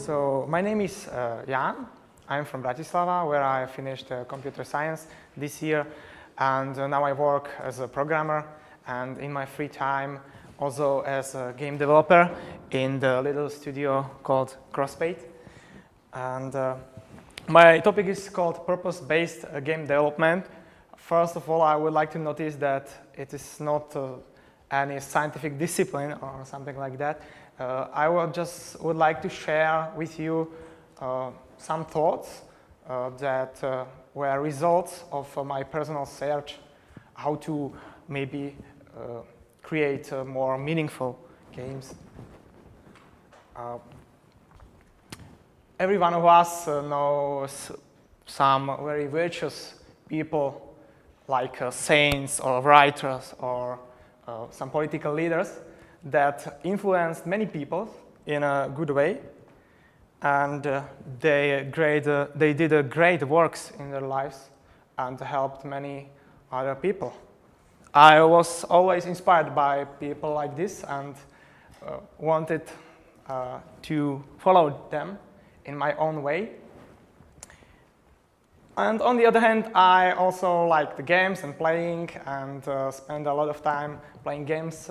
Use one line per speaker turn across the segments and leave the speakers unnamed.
So my name is Ján. I'm from Bratislava, where I finished computer science this year, and now I work as a programmer and in my free time also as a game developer in the little studio called Crossfade. And my topic is called purpose-based game development. First of all, I would like to notice that it is not any scientific discipline or something like that. I would like to share with you some thoughts that were results of my personal search, how to maybe create more meaningful games. Every one of us knows some very virtuous people like saints or writers or some political leaders that influenced many people in a good way, and they did great works in their lives and helped many other people. I was always inspired by people like this and wanted to follow them in my own way. And on the other hand, I also like the games and playing, and spend a lot of time playing games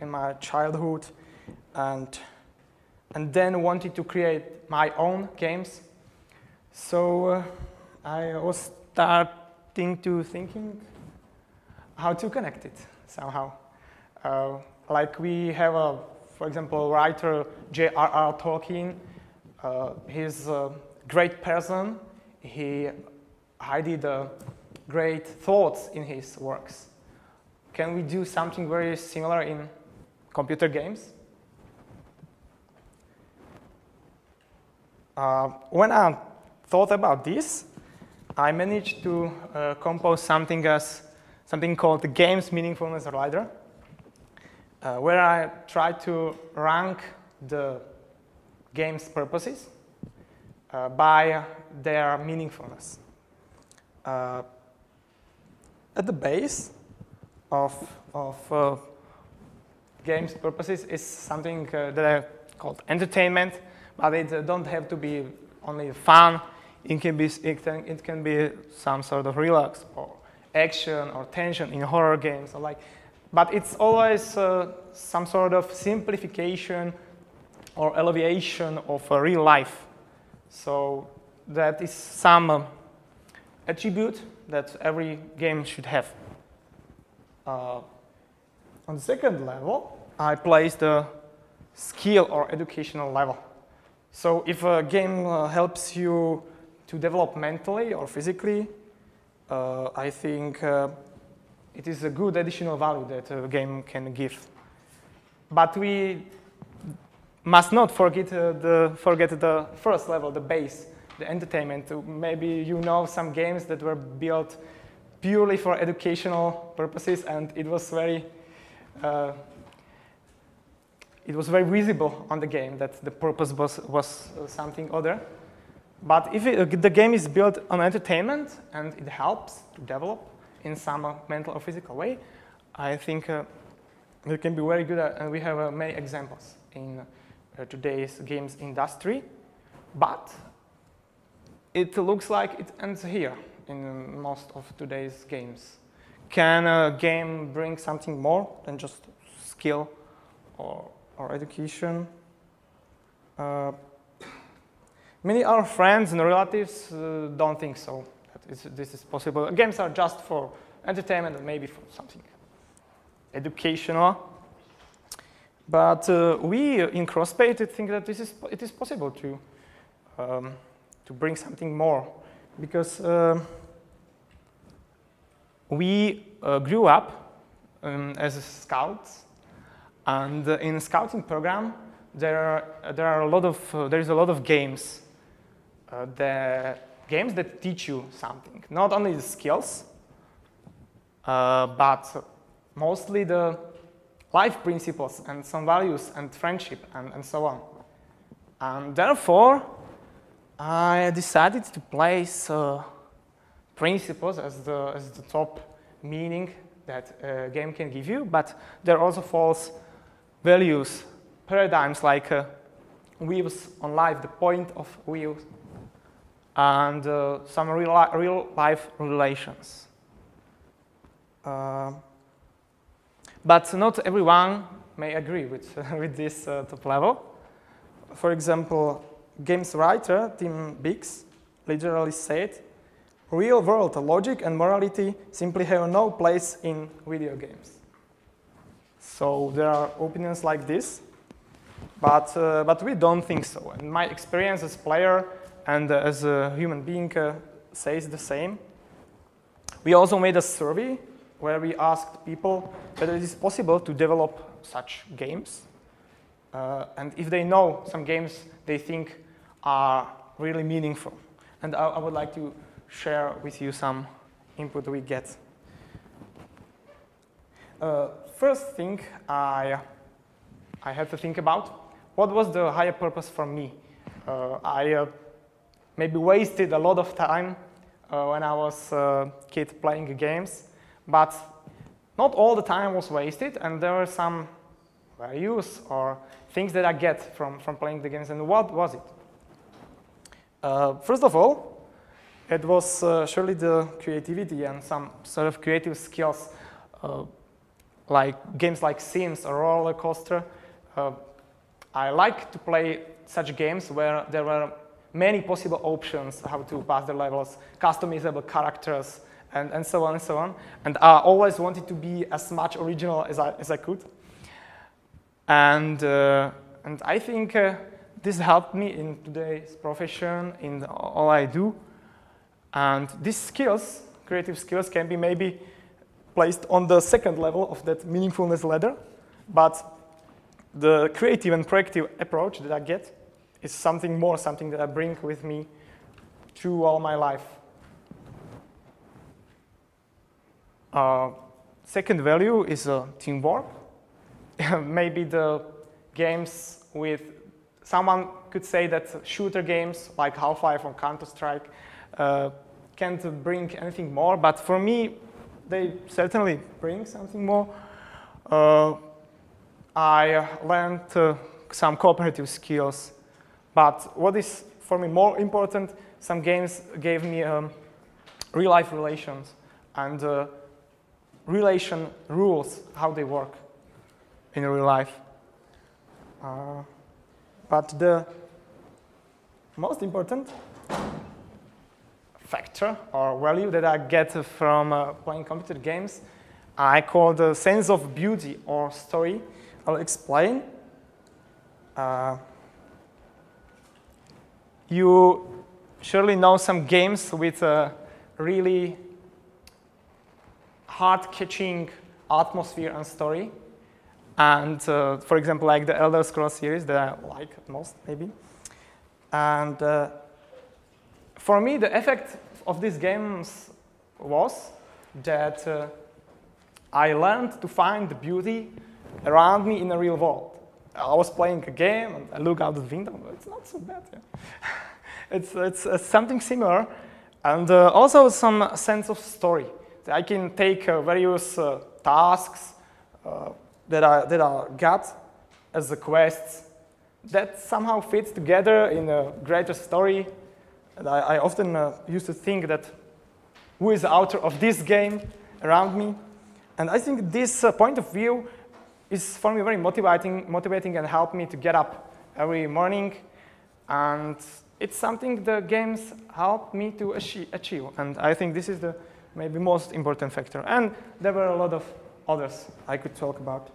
in my childhood, and then wanted to create my own games. So I was starting to thinking how to connect it somehow. Like we have for example, writer J.R.R. Tolkien. He's a great person. He did great thoughts in his works. Can we do something very similar in computer games? When I thought about this, I managed to compose something called the Game's Meaningfulness Ladder, where I try to rank the game's purposes by their meaningfulness. At the base of games' purposes is something that I call entertainment, but it don't have to be only fun. It can be some sort of relax or action or tension in horror games, or but it's always some sort of simplification or alleviation of real life. So that is some attribute that every game should have. On the second level, I place the skill or educational level. So if a game helps you to develop mentally or physically, I think it is a good additional value that a game can give. But we must not forget the first level, the base, the entertainment. Maybe you know some games that were built purely for educational purposes, and it was very visible on the game that the purpose was something other. But if the game is built on entertainment and it helps to develop in some mental or physical way, I think it can be very good, and we have many examples in today's games industry. But it looks like it ends here in most of today's games. Can a game bring something more than just skill or education? Many of our friends and relatives don't think so, that this is possible. Games are just for entertainment and maybe for something educational. But we in Crossfade think that it is possible to bring something more, because we grew up as scouts, and in scouting program there is a lot of games. The games that teach you something, not only the skills, but mostly the life principles and some values and friendship and so on. And therefore, I decided to place principles as the top meaning that a game can give you, but there also falls values, paradigms like views on life, the point of view, and some real-life relations. But not everyone may agree with, with this top level. For example, games writer Tim Biggs literally said, "Real-world logic and morality simply have no place in video games." So there are opinions like this, but we don't think so. And my experience as a player and as a human being says the same. We also made a survey where we asked people whether it is possible to develop such games. And if they know some games they think are really meaningful. And I would like to share with you some input we get. First thing I had to think about, what was the higher purpose for me? I maybe wasted a lot of time when I was a kid playing games, but not all the time was wasted, and there were some values or things that I get from playing the games. And what was it? First of all, it was surely the creativity and some sort of creative skills, like games like Sims or Roller Coaster. I like to play such games where there were many possible options how to pass the levels, customizable characters, and so on and so on. And I always wanted to be as much original as I could. And I think this helped me in today's profession, in all I do. And these skills, creative skills, can be maybe placed on the second level of that meaningfulness ladder. But the creative and proactive approach that I get is something more, something that I bring with me through all my life. Second value is teamwork. Maybe the games with, someone could say that shooter games like Half-Life or Counter-Strike can't bring anything more, but for me, they certainly bring something more. I learned some cooperative skills, but what is for me more important, some games gave me real-life relations and relation rules, how they work in real life. But the most important factor or value that I get from playing computer games, I call the sense of beauty or story. I'll explain. You surely know some games with a really heart-catching atmosphere and story. And for example, like the Elder Scrolls series that I like most, maybe. And for me, the effect of these games was that I learned to find the beauty around me in the real world. I was playing a game, and I look out the window, but it's not so bad. Yeah. It's something similar, and also some sense of story. I can take various tasks that I got as the quests that somehow fits together in a greater story. And I often used to think that who is the author of this game around me? And I think this point of view is for me very motivating and helped me to get up every morning. And it's something the games help me to achieve. And I think this is the maybe most important factor. And there were a lot of others I could talk about.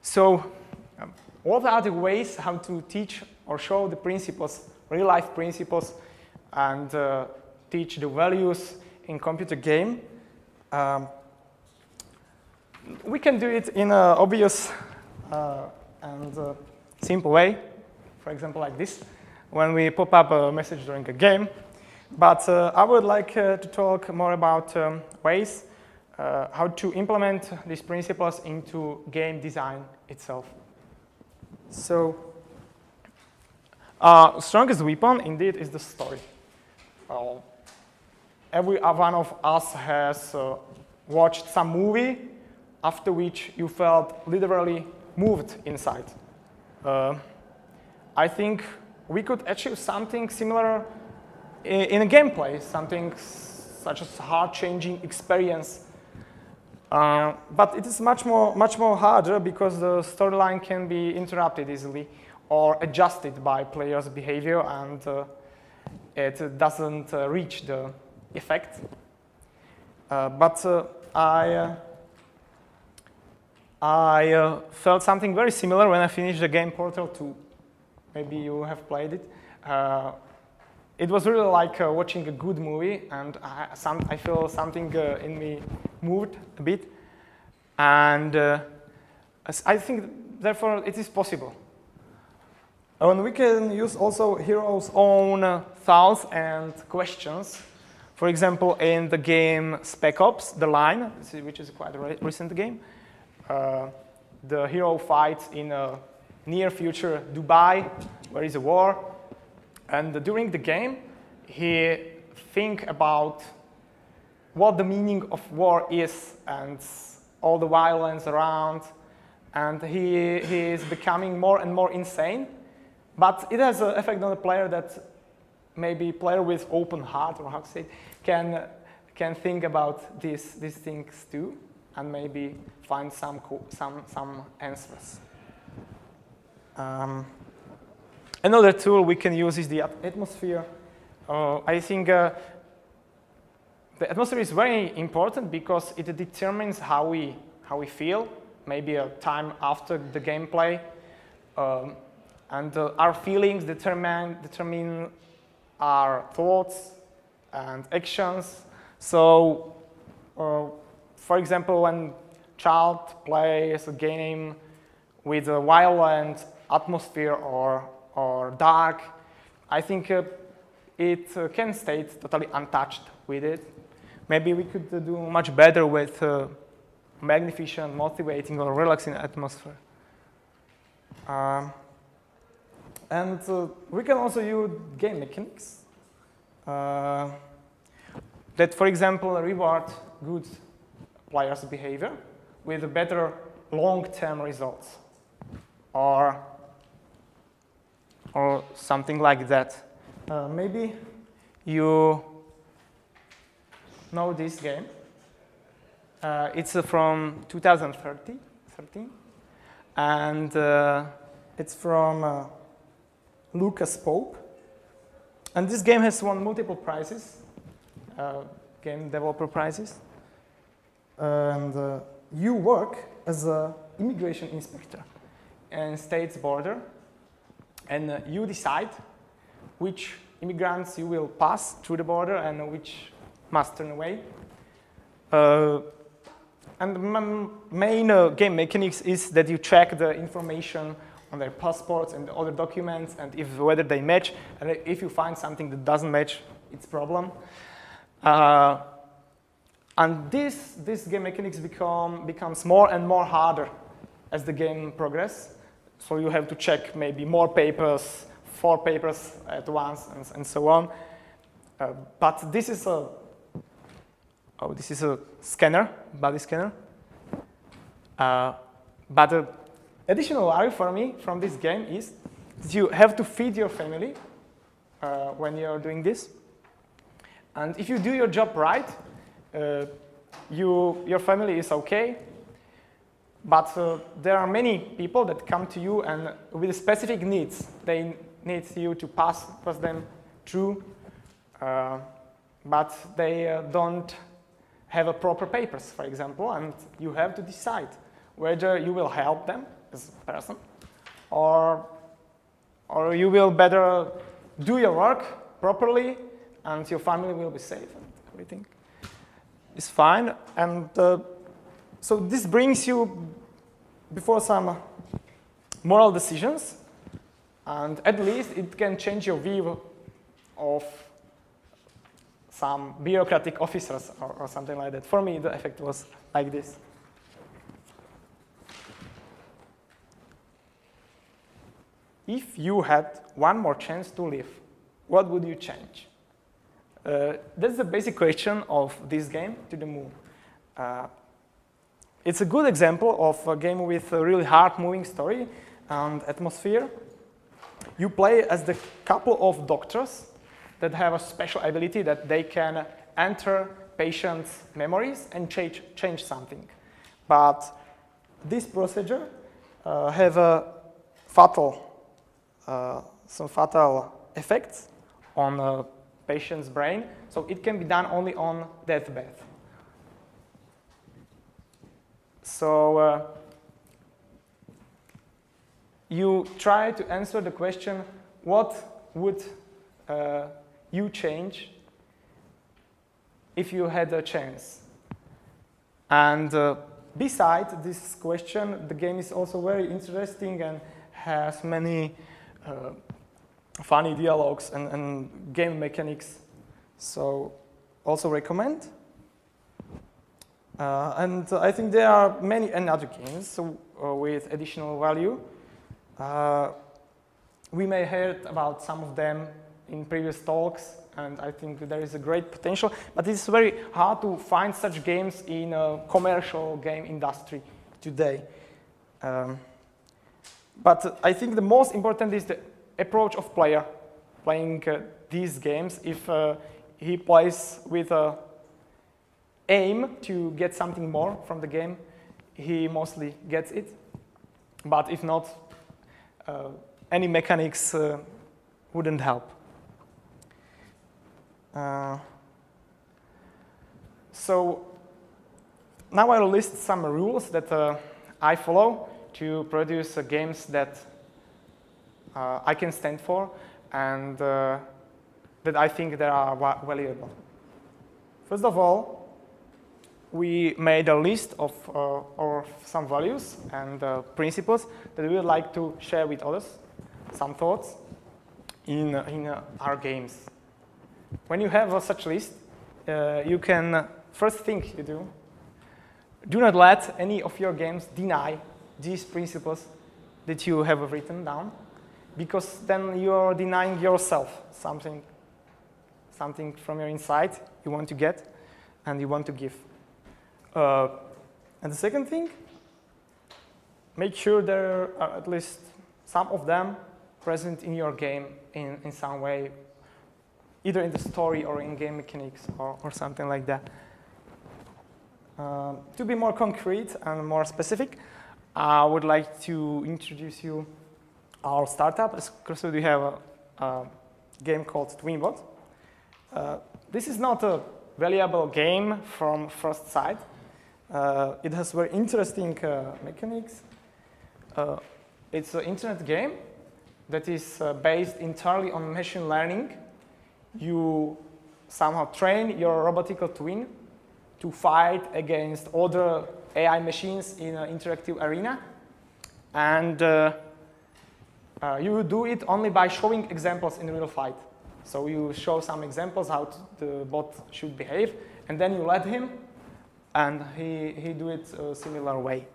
So what are the ways how to teach or show the principles, real-life principles, and teach the values in computer game? We can do it in an obvious and simple way, for example, like this, when we pop up a message during a game. But I would like to talk more about ways how to implement these principles into game design itself. So, strongest weapon, indeed, is the story. Every one of us has watched some movie after which you felt literally moved inside. I think we could achieve something similar in a gameplay, something such as heart-changing experience. But it is much more harder because the storyline can be interrupted easily or adjusted by players' behavior, and it doesn't reach the effect. But I felt something very similar when I finished the game Portal 2. Maybe you have played it. It was really like watching a good movie, and I feel something in me moved a bit. And I think, therefore, it is possible. And we can use also heroes' own thoughts and questions. For example, in the game Spec Ops: The Line, which is quite a recent game, the hero fights in a near future Dubai, where is a war. And during the game, he thinks about what the meaning of war is and all the violence around. And he is becoming more and more insane. But it has an effect on the player that maybe player with open heart, or how to say it, can think about these things too, and maybe find some answers. Another tool we can use is the atmosphere. I think the atmosphere is very important because it determines how we feel, maybe a time after the gameplay, and our feelings determine our thoughts and actions. So, for example, when child plays a game with a violent atmosphere or dark, I think it can stay totally untouched with it. Maybe we could do much better with magnificent, motivating, or relaxing atmosphere. And we can also use game mechanics that, for example, reward good players' behavior with better long-term results, or something like that. Maybe you know this game. It's from 2013, and it's from Lucas Pope. And this game has won multiple prizes, game developer prizes. And you work as an immigration inspector in state's border, and you decide which immigrants you will pass through the border and which must turn away. And the main game mechanics is that you check the information on their passports and other documents, and whether they match. And if you find something that doesn't match, it's a problem. And this game mechanics becomes more and more harder as the game progresses. So you have to check maybe more papers, 4 papers at once, and so on. But this is a scanner, body scanner. But the additional value for me from this game is that you have to feed your family when you're doing this. And if you do your job right, your family is okay. But there are many people that come to you and with specific needs. They need you to pass them through, but they don't have a proper papers, for example, and you have to decide whether you will help them as a person, or you will better do your work properly, and your family will be safe and everything is fine. And so this brings you before some moral decisions, and at least it can change your view of some bureaucratic officers or something like that. For me, the effect was like this. If you had one more chance to live, what would you change? That's the basic question of this game, To the Moon. It's a good example of a game with a really hard-moving story and atmosphere. You play as the couple of doctors that have a special ability that they can enter patients' memories and change something. But this procedure have a some fatal effects on a patient's brain, so it can be done only on deathbed. So you try to answer the question, what would you change if you had a chance? And besides this question, the game is also very interesting and has many funny dialogues and game mechanics. So also recommend. And I think there are many other games with additional value. We may heard about some of them in previous talks, and I think there is a great potential, but it's very hard to find such games in a commercial game industry today. But I think the most important is the approach of player playing these games. If he plays with a aim to get something more from the game, he mostly gets it. But if not, any mechanics wouldn't help. So now I'll list some rules that I follow to produce games that I can stand for and that I think they are valuable. First of all, we made a list of some values and principles that we would like to share with others, some thoughts in our games. When you have such list, you can, first thing you do not let any of your games deny these principles that you have written down, because then you're denying yourself something from your inside you want to get and you want to give. And the second thing, make sure there are at least some of them present in your game in some way, either in the story or in game mechanics or something like that. To be more concrete and more specific, I would like to introduce you our startup. As Krasud, we have a game called TwinBot. This is not a valuable game from first sight. It has very interesting mechanics. It's an internet game that is based entirely on machine learning. You somehow train your robotical twin to fight against other AI machines in an interactive arena. And you do it only by showing examples in real fight. So you show some examples how the bot should behave, and then you let him, and he do it a similar way.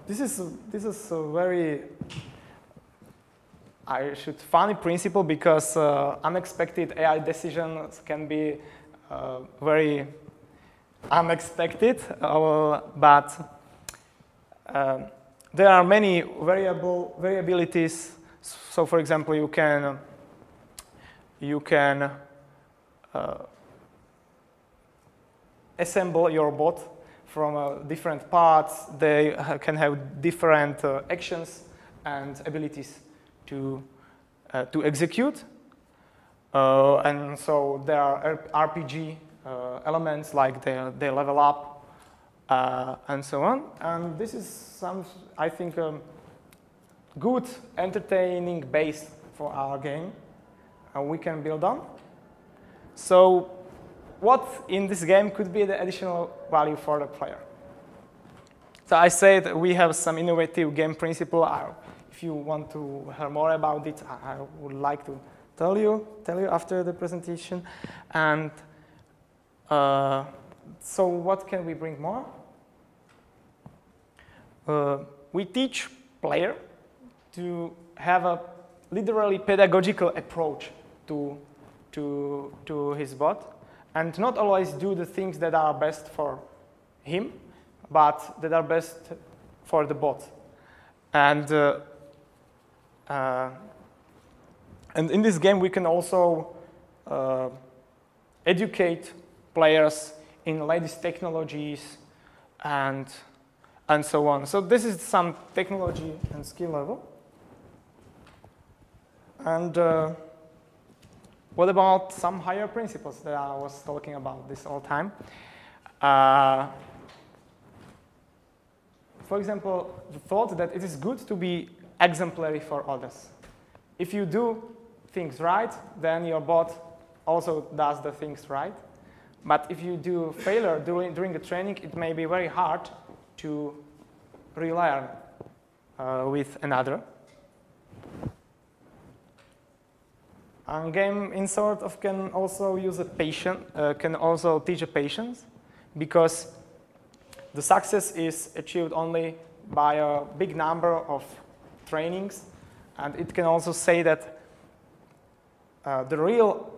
This is a very funny principle, because unexpected AI decisions can be very unexpected, but there are many variabilities. So, for example, you can assemble your bot from different parts. They can have different actions and abilities to execute. And so there are RPG elements, like they level up and so on. And this is I think, good, entertaining base for our game we can build on. So what in this game could be the additional value for the player? So I said we have some innovative game principle. If you want to hear more about it, I would like to tell you after the presentation. And so what can we bring more? We teach player to have a literally pedagogical approach to his bot, and not always do the things that are best for him, but that are best for the bot. And in this game, we can also educate players in latest technologies and so on. So this is some technology and skill level. And what about some higher principles that I was talking about this all time? For example, the thought that it is good to be exemplary for others. If you do things right, then your bot also does the things right. But if you do failure during the training, it may be very hard to relearn with another. And game in sort of can also use a patient, can also teach a patience, because the success is achieved only by a big number of trainings, and it can also say that the real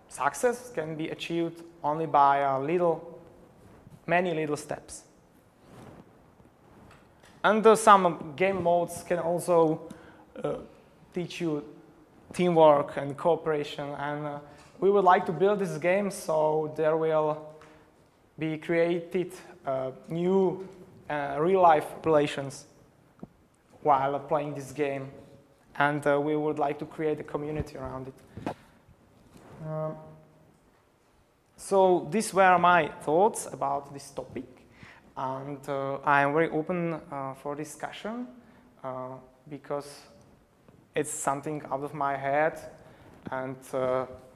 success can be achieved only by many little steps. And some game modes can also teach you teamwork and cooperation, and we would like to build this game so there will be created new real-life relations while playing this game, and we would like to create a community around it. So these were my thoughts about this topic, and I am very open for discussion because it's something out of my head, and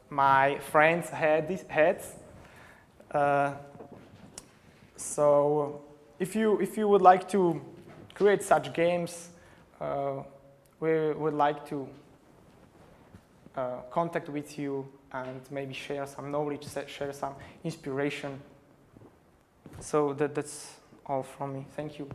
my friends' heads. So if you would like to create such games, we would like to contact with you and maybe share some knowledge, share some inspiration. So that's all from me. Thank you.